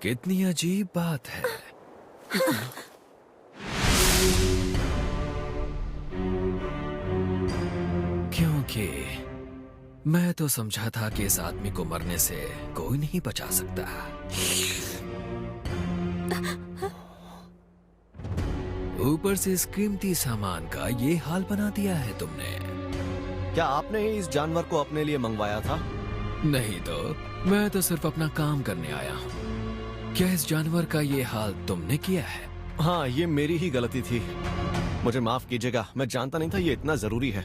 कितनी अजीब बात है। क्योंकि मैं तो समझा था कि इस आदमी को मरने से कोई नहीं बचा सकता। ऊपर से इस कीमती सामान का ये हाल बना दिया है तुमने। क्या आपने ही इस जानवर को अपने लिए मंगवाया था? नहीं तो, मैं तो सिर्फ अपना काम करने आया हूँ। क्या इस जानवर का ये हाल तुमने किया है? हाँ, ये मेरी ही गलती थी। मुझे माफ कीजिएगा, मैं जानता नहीं था ये इतना जरूरी है।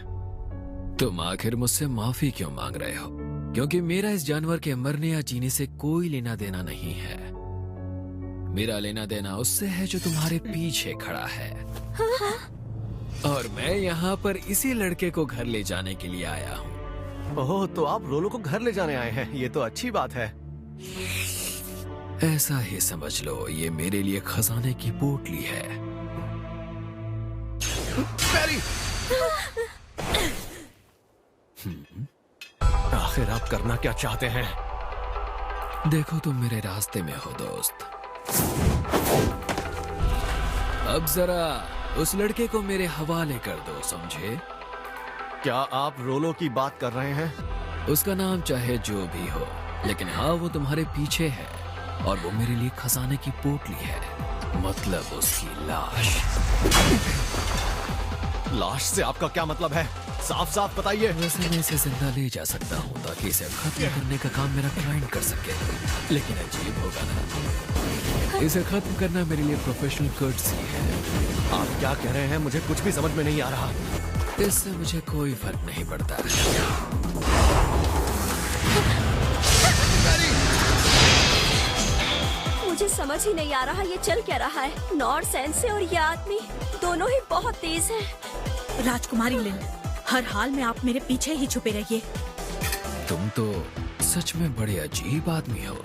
तुम आखिर मुझसे माफी क्यों मांग रहे हो? क्योंकि मेरा इस जानवर के मरने या जीने से कोई लेना देना नहीं है। मेरा लेना देना उससे है जो तुम्हारे पीछे खड़ा है। और मैं यहाँ पर इसी लड़के को घर ले जाने के लिए आया हूँ। ओह, तो आप रोलो को घर ले जाने आए हैं, ये तो अच्छी बात है। ऐसा ही समझ लो, ये मेरे लिए खजाने की पोटली है। पैरी! आखिर आप करना क्या चाहते हैं? देखो, तुम मेरे रास्ते में हो दोस्त। अब जरा उस लड़के को मेरे हवाले कर दो, समझे? क्या आप रोलो की बात कर रहे हैं? उसका नाम चाहे जो भी हो, लेकिन हाँ, वो तुम्हारे पीछे है और वो मेरे लिए खजाने की पोटली है। मतलब उसकी लाश। लाश से आपका क्या मतलब है? साफ साफ बताइए। वैसे मैं इसे जिंदा ले जा सकता हूँ ताकि इसे खत्म करने का काम मेरा क्लाइंट कर सके, लेकिन अजीब होगा ना। इसे खत्म करना मेरे लिए प्रोफेशनल कर्टसी है। आप क्या कह रहे हैं? मुझे कुछ भी समझ में नहीं आ रहा। इससे मुझे कोई फर्क नहीं पड़ता। मुझे समझ ही नहीं आ रहा ये चल क्या रहा है। नॉर्थ सेंस और ये आदमी दोनों ही बहुत तेज हैं। राजकुमारी लिन, हर हाल में आप मेरे पीछे ही छुपे रहिए। तुम तो सच में बड़े अजीब आदमी हो।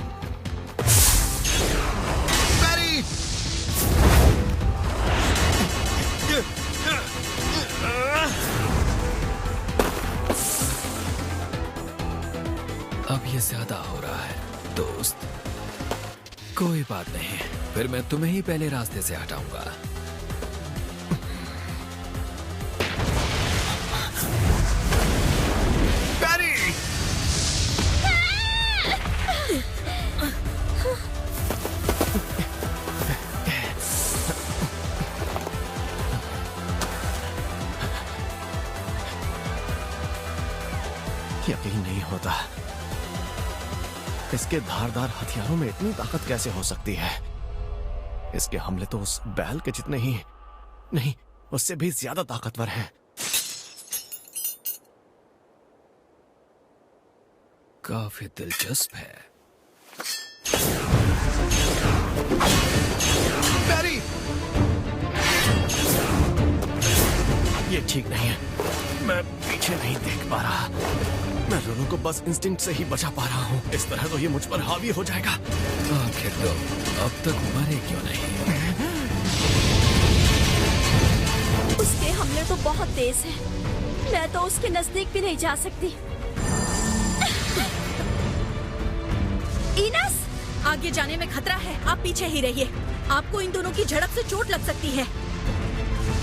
अब ये ज्यादा हो रहा है दोस्त। कोई बात नहीं, फिर मैं तुम्हें ही पहले रास्ते से हटाऊंगा। यकीन नहीं होता, इसके धारदार हथियारों में इतनी ताकत कैसे हो सकती है। इसके हमले तो उस बैल के जितने ही नहीं, उससे भी ज्यादा ताकतवर हैं। काफी दिलचस्प है। बैरी! ये ठीक नहीं है। मैं पीछे नहीं देख पा रहा। मैं रोलो को बस इंस्टिंक्ट से ही बचा पा रहा हूँ। इस तरह तो ये मुझ पर हावी हो जाएगा। आखिर तो अब तक मरे क्यों नहीं? उसके हमले तो बहुत तेज हैं। मैं तो उसके नजदीक भी नहीं जा सकती। इनस! आगे जाने में खतरा है, आप पीछे ही रहिए। आपको इन दोनों की झड़प से चोट लग सकती है।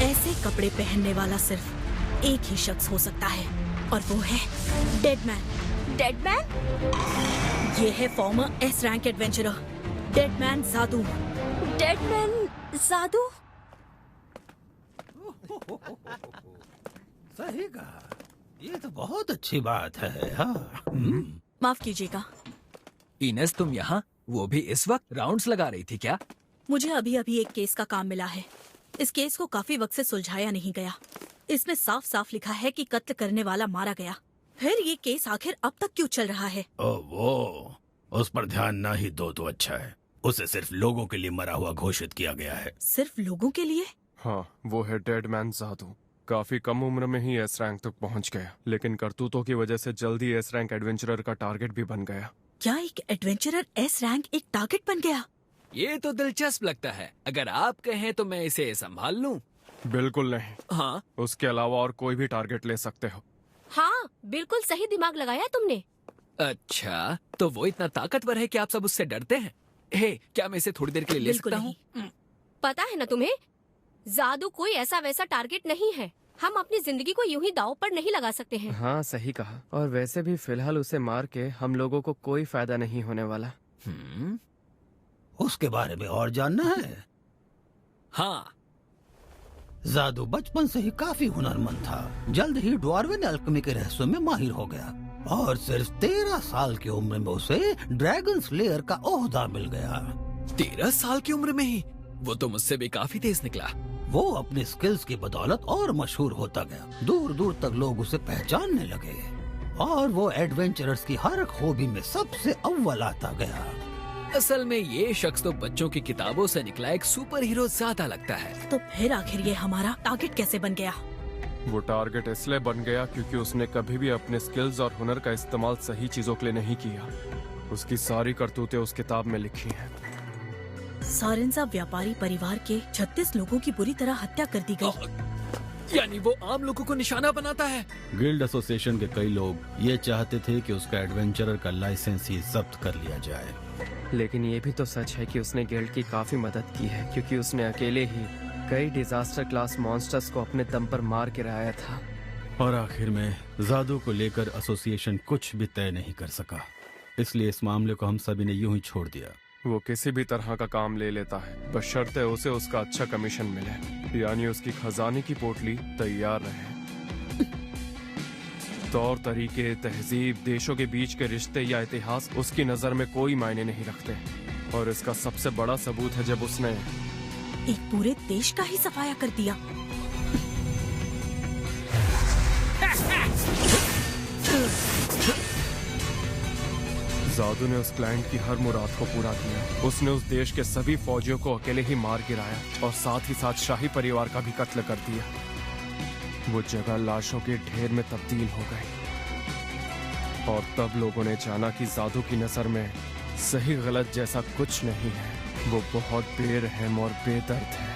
ऐसे कपड़े पहनने वाला सिर्फ एक ही शख्स हो सकता है, और वो है डेड मैन। Dead man? ये है farmer S rank adventurer dead man जादू। डेड मैन जादू? सही कहा, ये तो बहुत अच्छी बात है। हाँ। माफ कीजिएगा, इनेस, तुम यहाँ, वो भी इस वक्त राउंड्स लगा रही थी क्या? मुझे अभी अभी एक केस का काम मिला है। इस केस को काफी वक्त से सुलझाया नहीं गया। इसमें साफ साफ लिखा है कि कत्ल करने वाला मारा गया। फिर ये केस आखिर अब तक क्यों चल रहा है? ओ वो, उस पर ध्यान ना ही दो तो अच्छा है। उसे सिर्फ लोगों के लिए मरा हुआ घोषित किया गया है। सिर्फ लोगों के लिए? हाँ, वो है डेड मैन जादू। काफी कम उम्र में ही एस रैंक तक पहुंच गया, लेकिन करतूतों की वजह से जल्द ही एस रैंक एडवेंचरर का टारगेट भी बन गया। क्या एक एडवेंचरर एस रैंक एक टारगेट बन गया? ये तो दिलचस्प लगता है। अगर आप कहें तो मैं इसे संभाल लूं। बिल्कुल नहीं। हाँ, उसके अलावा और कोई भी टारगेट ले सकते हो। हाँ, बिल्कुल सही दिमाग लगाया तुमने। अच्छा, तो वो इतना ताकतवर है कि आप सब उससे डरते हैं? हे, क्या मैं इसे थोड़ी देर के लिए ले बिल्कुल सकता हूँ? नहीं। पता है ना तुम्हें, जादू कोई ऐसा वैसा टारगेट नहीं है। हम अपनी जिंदगी को यूं ही दांव पर नहीं लगा सकते हैं। हाँ सही कहा। और वैसे भी फिलहाल उसे मार के हम लोगों को कोई फायदा नहीं होने वाला। उसके बारे में और जानना है? हाँ, जादू बचपन से ही काफी हुनरमंद था। जल्द ही ड्वार्विन अल्केमी के रहस्यों में माहिर हो गया और सिर्फ 13 साल की उम्र में उसे ड्रैगन स्लेयर का ओहदा मिल गया। 13 साल की उम्र में ही? वो तो मुझसे भी काफी तेज निकला। वो अपनी स्किल्स की बदौलत और मशहूर होता गया। दूर दूर तक लोग उसे पहचानने लगे और वो एडवेंचरर्स की हर खूबी में सबसे अव्वल आता गया। असल में ये शख्स तो बच्चों की किताबों से निकला एक सुपर हीरो ज्यादा लगता है। तो फिर आखिर ये हमारा टारगेट कैसे बन गया? वो टारगेट इसलिए बन गया क्योंकि उसने कभी भी अपने स्किल्स और हुनर का इस्तेमाल सही चीजों के लिए नहीं किया। उसकी सारी करतूतें उस किताब में लिखी हैं। सारेंजा व्यापारी परिवार के 36 लोगों की बुरी तरह हत्या कर दी गई। यानी वो आम लोगों को निशाना बनाता है। गिल्ड एसोसिएशन के कई लोग ये चाहते थे कि उसका एडवेंचरर का लाइसेंस ही जब्त कर लिया जाए। लेकिन ये भी तो सच है कि उसने गिल्ड की काफी मदद की है, क्योंकि उसने अकेले ही कई डिजास्टर क्लास मॉन्स्टर्स को अपने दम पर मार गिराया था। और आखिर में जादू को लेकर एसोसिएशन कुछ भी तय नहीं कर सका, इसलिए इस मामले को हम सभी ने यूं ही छोड़ दिया। वो किसी भी तरह का काम ले लेता है, बशर्ते उसे उसका अच्छा कमीशन मिले, यानी उसकी खजाने की पोटली तैयार रहे। तौर तरीके, तहजीब, देशों के बीच के रिश्ते या इतिहास उसकी नजर में कोई मायने नहीं रखते। और इसका सबसे बड़ा सबूत है जब उसने एक पूरे देश का ही सफाया कर दिया। जादू ने उस क्लाइंट की हर मुराद को पूरा किया। उसने उस देश के सभी फौजियों को अकेले ही मार गिराया और साथ ही साथ शाही परिवार का भी कत्ल कर दिया। वो जगह लाशों के ढेर में तब्दील हो गई और तब लोगों ने जाना कि जादू की नजर में सही गलत जैसा कुछ नहीं है। वो बहुत बेरहम और बेदर्द है।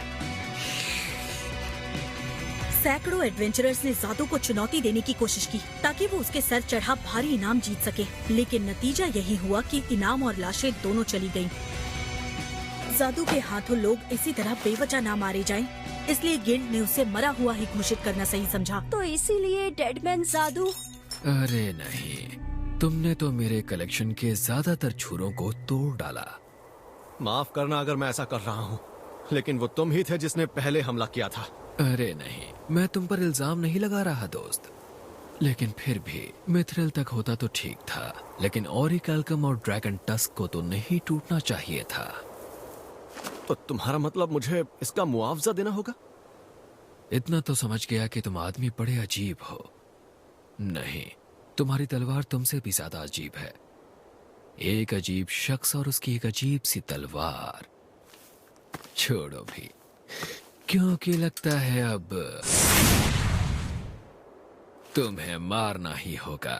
सैकड़ों एडवेंचरर्स ने जादू को चुनौती देने की कोशिश की ताकि वो उसके सर चढ़ा भारी इनाम जीत सके, लेकिन नतीजा यही हुआ कि इनाम और लाशें दोनों चली गईं। जादू के हाथों लोग इसी तरह बेवजह ना मारे जाएं, इसलिए गिल्ड ने उसे मरा हुआ ही घोषित करना सही समझा। तो इसीलिए डेडमैन जादू। अरे नहीं, तुमने तो मेरे कलेक्शन के ज्यादातर छुरों को तोड़ डाला। माफ करना अगर मैं ऐसा कर रहा हूँ, लेकिन वो तुम ही थे जिसने पहले हमला किया था। अरे नहीं, मैं तुम पर इल्जाम नहीं लगा रहा दोस्त, लेकिन फिर भी मिथ्रिल तक होता तो ठीक था, लेकिन ऑरिकल्कम और ड्रैगन टस्क को तो नहीं टूटना चाहिए था। तो तुम्हारा मतलब मुझे इसका मुआवजा देना होगा? इतना तो समझ गया कि तुम आदमी बड़े अजीब हो। नहीं, तुम्हारी तलवार तुमसे भी ज्यादा अजीब है। एक अजीब शख्स और उसकी एक अजीब सी तलवार। छोड़ो भी, क्योंकि लगता है अब तुम्हें मारना ही होगा।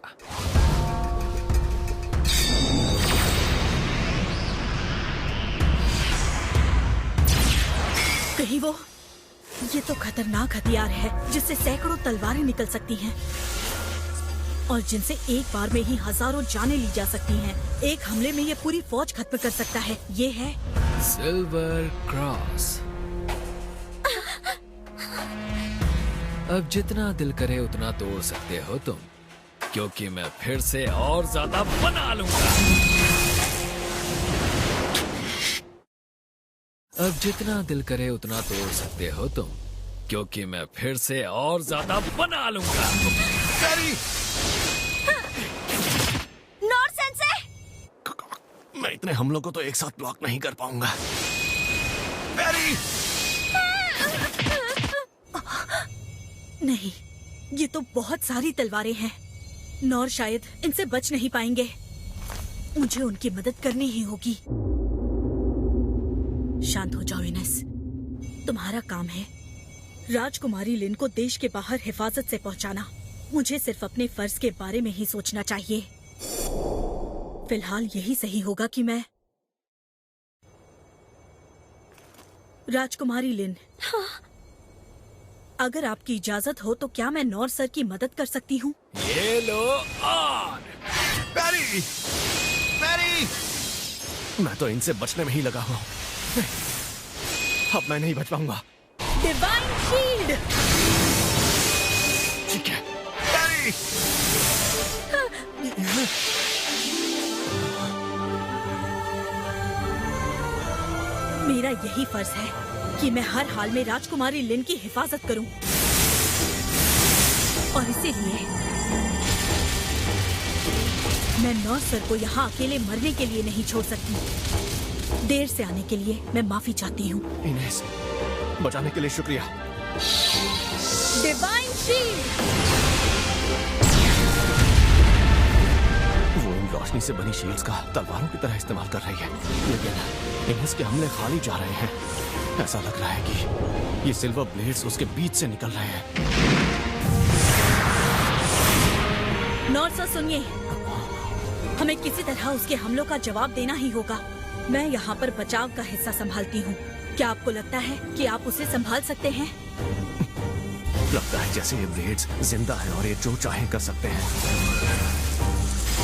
कहीं वो, ये तो खतरनाक हथियार है जिससे सैकड़ों तलवारें निकल सकती हैं और जिनसे एक बार में ही हजारों जानें ली जा सकती हैं। एक हमले में ये पूरी फौज खत्म कर सकता है। ये है सिल्वर क्रॉस। अब जितना दिल करे उतना तोड़ सकते हो तुम, क्योंकि मैं फिर से और ज्यादा बना लूंगा। अब जितना दिल करे उतना तोड़ सकते हो तुम, क्योंकि मैं फिर से और ज्यादा बना लूंगा। Nor sensei! मैं इतने हमलों को तो एक साथ ब्लॉक नहीं कर पाऊंगा। नहीं, ये तो बहुत सारी तलवारें हैं। नॉर शायद इनसे बच नहीं पाएंगे। मुझे उनकी मदद करनी ही होगी। शांत हो जाओ इनेस। तुम्हारा काम है राजकुमारी लिन को देश के बाहर हिफाजत से पहुंचाना। मुझे सिर्फ अपने फर्ज के बारे में ही सोचना चाहिए। फिलहाल यही सही होगा कि मैं राजकुमारी लिन, अगर आपकी इजाजत हो तो क्या मैं नॉर सर की मदद कर सकती हूँ? ये लो और पैरी! पैरी! मैं तो इनसे बचने में ही लगा हुआ हूँ। नहीं, अब मैं नहीं बच पाऊंगा। Divine shield. ठीक है। बैरी! मेरा यही फर्ज है कि मैं हर हाल में राजकुमारी लिन की हिफाजत करूं। और इसीलिए मैं नॉर्थ सर को यहाँ अकेले मरने के लिए नहीं छोड़ सकती। देर से आने के लिए मैं माफी चाहती हूँ। इनेस, बचाने के लिए शुक्रिया। Divine shield. वो इन रोशनी से बनी शील्ड्स का तलवारों की तरह इस्तेमाल कर रही है, लेकिन इनेस के हमले खाली जा रहे हैं। ऐसा लग रहा है कि ये सिल्वर ब्लेड्स उसके बीच से निकल रहे हैं। नॉर्थ सर सुनिए, हमें किसी तरह उसके हमलों का जवाब देना ही होगा। मैं यहाँ पर बचाव का हिस्सा संभालती हूँ। क्या आपको लगता है कि आप उसे संभाल सकते हैं? लगता है जैसे ये ब्लेड्स जिंदा हैं और ये जो चाहे कर सकते हैं,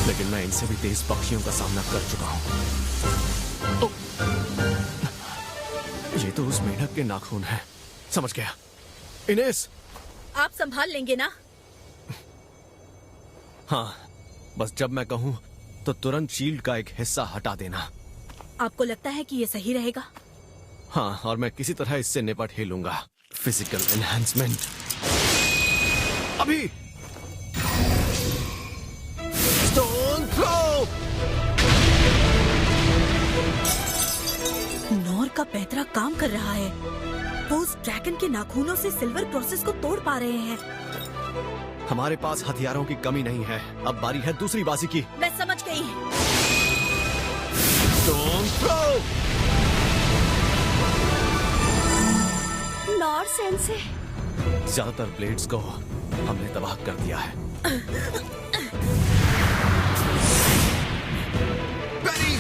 लेकिन मैं इनसे भी तेज पक्षियों का सामना कर चुका हूँ। ये तो उस मेंढक के नाखून है। समझ गया। इनेस, आप संभाल लेंगे ना? हाँ, बस जब मैं कहूँ तो तुरंत शील्ड का एक हिस्सा हटा देना। आपको लगता है कि ये सही रहेगा? हाँ, और मैं किसी तरह इससे निपट ही लूंगा। फिजिकल एनहांसमेंट अभी। Stone throw. नॉर का पैतरा काम कर रहा है। वो उस ड्रैगन के नाखूनों से सिल्वर प्रोसेस को तोड़ पा रहे हैं। हमारे पास हथियारों की कमी नहीं है। अब बारी है दूसरी बाजी की। मैं समझ गई। Stone throw. नॉर सेंसे, ज्यादातर ब्लेड्स को हमने तबाह कर दिया है। बैरी!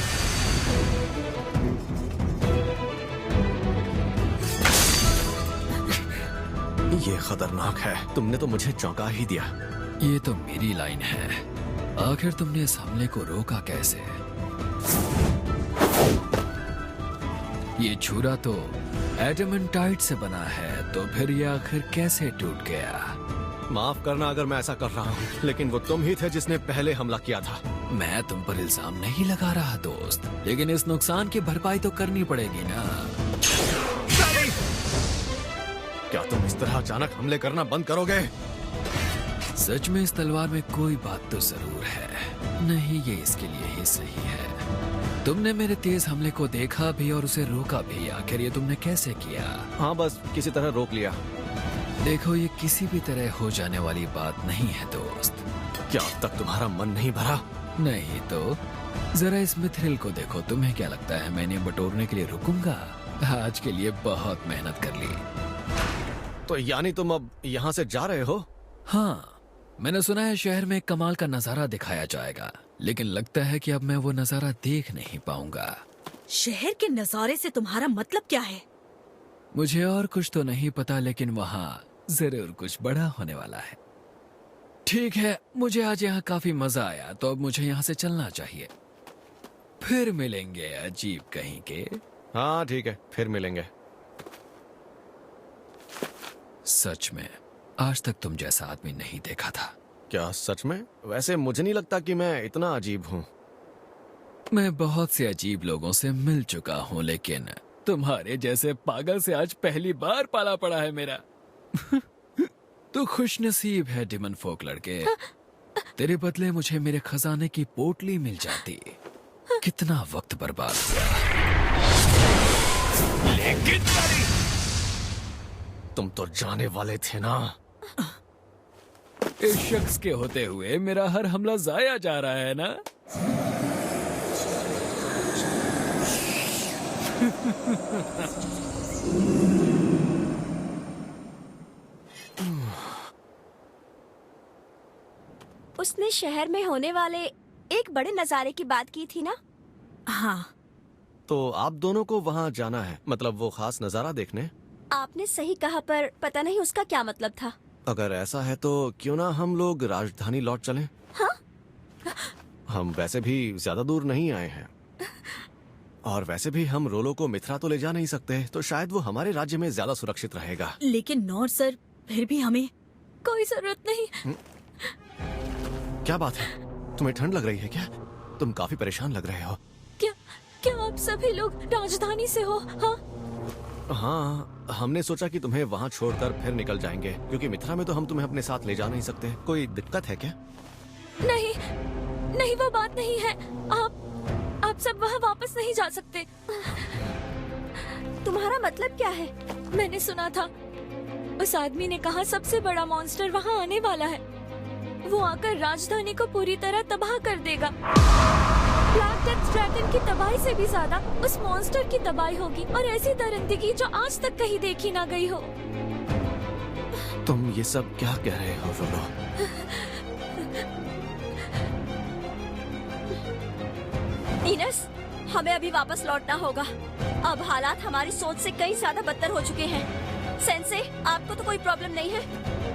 ये खतरनाक है। तुमने तो मुझे चौंका ही दिया। ये तो मेरी लाइन है। आखिर तुमने इस हमले को रोका कैसे? ये छुरा तो एडमंटाइट से बना है, तो फिर ये आखिर कैसे टूट गया? माफ करना अगर मैं ऐसा कर रहा हूँ, लेकिन वो तुम ही थे जिसने पहले हमला किया था। मैं तुम पर इल्जाम नहीं लगा रहा दोस्त, लेकिन इस नुकसान की भरपाई तो करनी पड़ेगी ना। क्या तुम इस तरह अचानक हमले करना बंद करोगे? सच में इस तलवार में कोई बात तो जरूर है। नहीं, ये इसके लिए ही सही है। तुमने मेरे तेज हमले को देखा भी और उसे रोका भी। आखिर ये तुमने कैसे किया? हाँ, बस किसी तरह रोक लिया। देखो, ये किसी भी तरह हो जाने वाली बात नहीं है दोस्त। क्या अब तक तुम्हारा मन नहीं भरा? नहीं तो जरा इस मिथ्रिल को देखो। तुम्हें क्या लगता है मैंने बटोरने के लिए रुकूंगा? आज के लिए बहुत मेहनत कर ली। तो यानी तुम अब यहाँ से जा रहे हो? हाँ, मैंने सुना है शहर में एक कमाल का नजारा दिखाया जाएगा, लेकिन लगता है कि अब मैं वो नजारा देख नहीं पाऊंगा। शहर के नजारे से तुम्हारा मतलब क्या है? मुझे और कुछ तो नहीं पता, लेकिन वहाँ जरूर कुछ बड़ा होने वाला है। ठीक है, मुझे आज यहाँ काफी मजा आया, तो अब मुझे यहाँ से चलना चाहिए। फिर मिलेंगे अजीब कहीं के। हाँ ठीक है, फिर मिलेंगे। सच में आज तक तुम जैसा आदमी नहीं देखा था। क्या सच में? वैसे मुझे नहीं लगता कि मैं इतना अजीब हूँ। मैं बहुत से अजीब लोगों से मिल चुका हूँ, लेकिन तुम्हारे जैसे पागल से आज पहली बार पाला पड़ा है मेरा। तू खुशनसीब है डिमन फोक लड़के। तेरे बदले मुझे मेरे खजाने की पोटली मिल जाती। कितना वक्त बर्बाद हुआ। लेकिन तुम तो जाने वाले थे ना। इस शख्स के होते हुए मेरा हर हमला जाया जा रहा है ना। उसने शहर में होने वाले एक बड़े नजारे की बात की थी ना? हाँ। तो आप दोनों को वहाँ जाना है, मतलब वो खास नजारा देखने? आपने सही कहा, पर पता नहीं उसका क्या मतलब था। अगर ऐसा है तो क्यों ना हम लोग राजधानी लौट चलें? हाँ? हम वैसे भी ज्यादा दूर नहीं आए हैं। और वैसे भी हम रोलो को मिथरा तो ले जा नहीं सकते, तो शायद वो हमारे राज्य में ज्यादा सुरक्षित रहेगा। लेकिन नॉर सर, फिर भी हमें कोई जरूरत नहीं। क्या बात है, तुम्हें ठंड लग रही है क्या? तुम काफी परेशान लग रहे हो। क्या आप सभी लोग राजधानी से हो? हाँ हाँ, हमने सोचा कि तुम्हें वहाँ छोड़कर फिर निकल जाएंगे, क्योंकि मिथरा में तो हम तुम्हें अपने साथ ले जा नहीं सकते। कोई दिक्कत है क्या? नहीं नहीं, वो बात नहीं है। आप सब वहाँ वापस नहीं जा सकते। तुम्हारा मतलब क्या है? मैंने सुना था, उस आदमी ने कहा सबसे बड़ा मॉन्स्टर वहाँ आने वाला है। वो आकर राजधानी को पूरी तरह तबाह कर देगा। ब्लैक डेथ ड्रैगन की तबाही से भी ज्यादा उस मॉन्स्टर की तबाही होगी, और ऐसी दरिंदगी जो आज तक कहीं देखी ना गई हो। तुम ये सब क्या कह रहे हो रोलो? इनेस, हमें अभी वापस लौटना होगा। अब हालात हमारी सोच से कई ज्यादा बदतर हो चुके हैं। सेंसे, आपको तो कोई प्रॉब्लम नहीं है?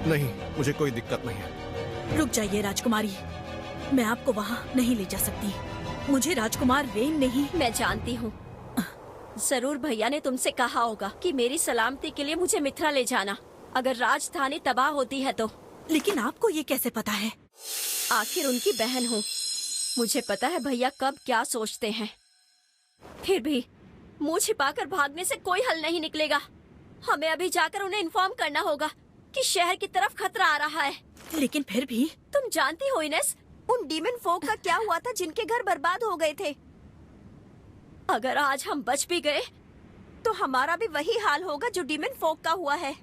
नहीं, मुझे कोई दिक्कत नहीं है। रुक जाइए राजकुमारी, मैं आपको वहाँ नहीं ले जा सकती। मुझे राजकुमार रेन नहीं। मैं जानती हूँ, जरूर भैया ने तुमसे कहा होगा कि मेरी सलामती के लिए मुझे मिथरा ले जाना, अगर राजधानी तबाह होती है तो। लेकिन आपको ये कैसे पता है? आखिर उनकी बहन हूँ, मुझे पता है भैया कब क्या सोचते हैं। फिर भी मुंह छिपाकर भागने से कोई हल नहीं निकलेगा। हमें अभी जाकर उन्हें इन्फॉर्म करना होगा कि शहर की तरफ खतरा आ रहा है। लेकिन फिर भी तुम जानती हो इनेस, उन डीमन फोक का क्या हुआ था जिनके घर बर्बाद हो गए थे। अगर आज हम बच भी गए तो हमारा भी वही हाल होगा जो डीमन फोक का हुआ है।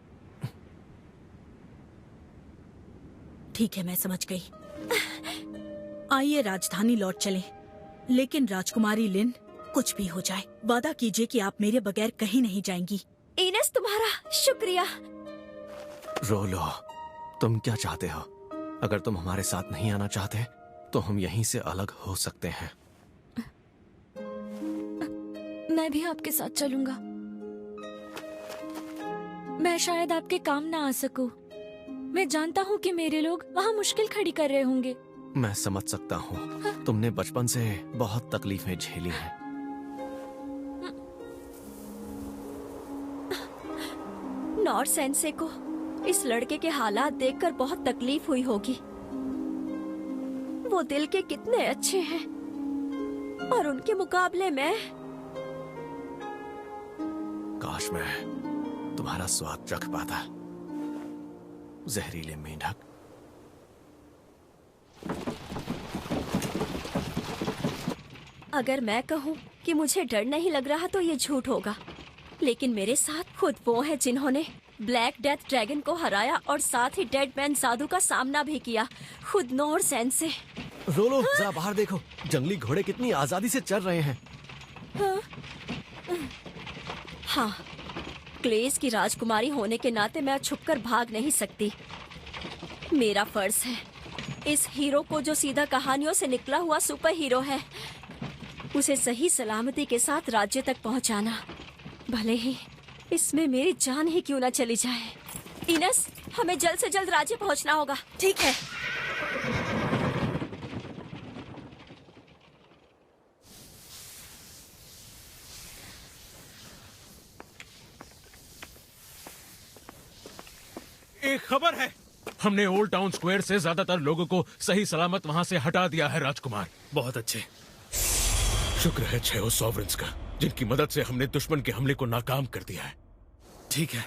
ठीक है, मैं समझ गई। आइए राजधानी लौट चलें। लेकिन राजकुमारी लिन, कुछ भी हो जाए, वादा कीजिए कि आप मेरे बगैर कहीं नहीं जाएंगी। इनेस, तुम्हारा शुक्रिया। रोलो, तुम क्या चाहते हो? अगर तुम हमारे साथ नहीं आना चाहते तो हम यहीं से अलग हो सकते हैं। मैं भी आपके साथ चलूंगा। मैं शायद आपके काम ना आ सकूं। मैं जानता हूँ कि मेरे लोग वहाँ मुश्किल खड़ी कर रहे होंगे। मैं समझ सकता हूँ, तुमने बचपन से बहुत तकलीफें झेली हैं। नॉर सेंसे को इस लड़के के हालात देखकर बहुत तकलीफ हुई होगी। वो दिल के कितने अच्छे हैं, और उनके मुकाबले में काश मैं तुम्हारा स्वाद चख पाता, जहरीले मेंढक। अगर मैं कहूँ कि मुझे डर नहीं लग रहा तो ये झूठ होगा। लेकिन मेरे साथ खुद वो हैं जिन्होंने ब्लैक डेथ ड्रैगन को हराया और साथ ही डेड मैन साधु का सामना भी किया, खुद नॉर सेंसे। रोलो, जरा बाहर देखो, जंगली घोड़े कितनी आजादी से चल रहे हैं। हाँ, क्लेस की राजकुमारी होने के नाते मैं छुपकर भाग नहीं सकती। मेरा फर्ज है इस हीरो को, जो सीधा कहानियों से निकला हुआ सुपर हीरो है, उसे सही सलामती के साथ राज्य तक पहुंचाना, भले ही इसमें मेरी जान ही क्यों ना चली जाए। इनेस, हमें जल्द से जल्द राज्य पहुंचना होगा। ठीक है। एक खबर है, हमने ओल्ड टाउन स्क्वायर से ज्यादातर लोगों को सही सलामत वहां से हटा दिया है राजकुमार। बहुत अच्छे। शुक्र है 6 सॉवरेंस का, जिनकी मदद से हमने दुश्मन के हमले को नाकाम कर दिया है। ठीक है,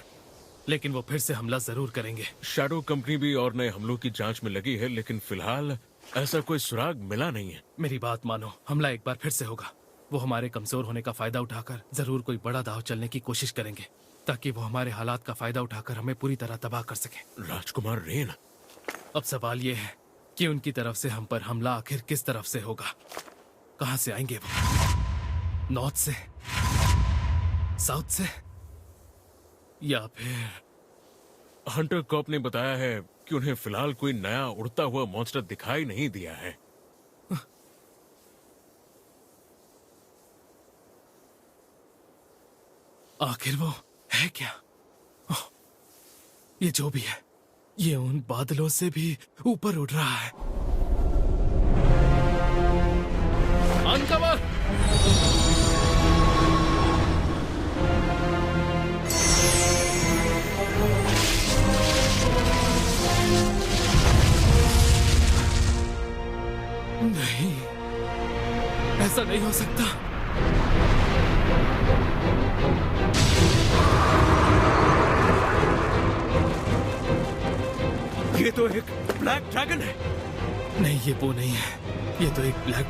लेकिन वो फिर से हमला जरूर करेंगे। शैडो कंपनी भी और नए हमलों की जांच में लगी है, लेकिन फिलहाल ऐसा कोई सुराग मिला नहीं है। मेरी बात मानो, हमला एक बार फिर से होगा। वो हमारे कमजोर होने का फायदा उठाकर जरूर कोई बड़ा दाव चलने की कोशिश करेंगे, ताकि वो हमारे हालात का फायदा उठाकर हमें पूरी तरह तबाह कर सके। राजकुमार रेन, अब सवाल ये है कि उनकी तरफ से हम पर हमला आखिर किस तरफ से होगा? कहां से आएंगे वो? नॉर्थ से, साउथ से, या फिर हंटर कॉप ने बताया है कि उन्हें फिलहाल कोई नया उड़ता हुआ मॉन्स्टर दिखाई नहीं दिया है। आखिर वो है क्या? ये जो भी है, ये उन बादलों से भी ऊपर उड़ रहा है। अनकवर! ऐसा नहीं हो सकता। ये तो एक ब्लैक ड्रैगन है। नहीं, ये वो नहीं है। ये तो एक ब्लैक